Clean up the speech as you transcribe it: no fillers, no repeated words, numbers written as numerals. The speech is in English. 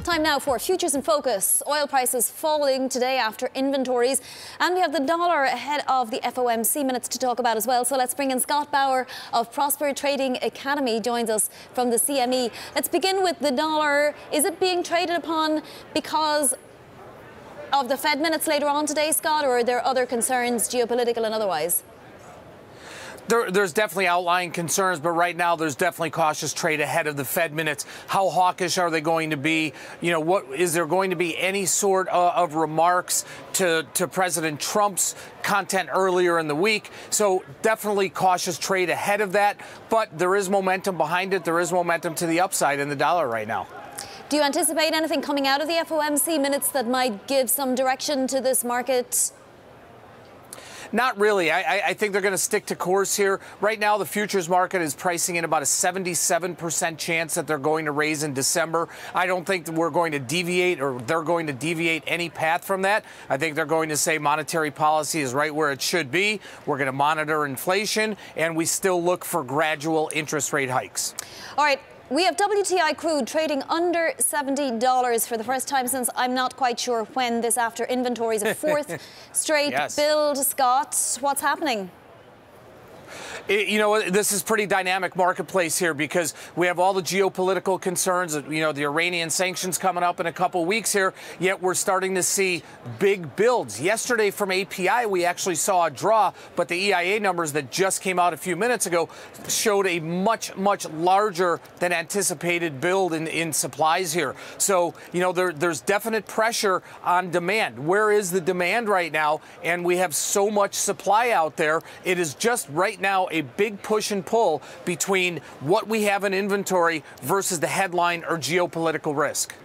Time now for Futures in Focus. Oil prices falling today after inventories, and we have the dollar ahead of the FOMC minutes to talk about as well. So let's bring in Scott Bauer of Prosper Trading Academy, joins us from the CME. Let's begin with the dollar. Is it being traded upon because of the Fed minutes later on today, Scott, or are there other concerns, geopolitical and otherwise? There's definitely outlying concerns, but right now there's definitely cautious trade ahead of the Fed minutes. How hawkish are they going to be? You know, what is there going to be any sort of remarks to President Trump's content earlier in the week? So definitely cautious trade ahead of that, but there is momentum behind it. There is momentum to the upside in the dollar right now. Do you anticipate anything coming out of the FOMC minutes that might give some direction to this market? Not really. I think they're going to stick to course here. Right now, the futures market is pricing in about a 77% chance that they're going to raise in December. I don't think that we're going to deviate, or they're going to deviate any path from that. I think they're going to say monetary policy is right where it should be. We're going to monitor inflation, and we still look for gradual interest rate hikes. All right. We have WTI crude trading under $70 for the first time since I'm not quite sure when this after inventories, a fourth straight build. Scott, what's happening? You know, this is pretty dynamic marketplace here because we have all the geopolitical concerns, you know, the Iranian sanctions coming up in a couple weeks here, yet we're starting to see big builds. Yesterday from API, we actually saw a draw, but the EIA numbers that just came out a few minutes ago showed a much larger than anticipated build in supplies here. So, you know, there's definite pressure on demand. Where is the demand right now? And we have so much supply out there. It is just right now a big push and pull between what we have in inventory versus the headline or geopolitical risk.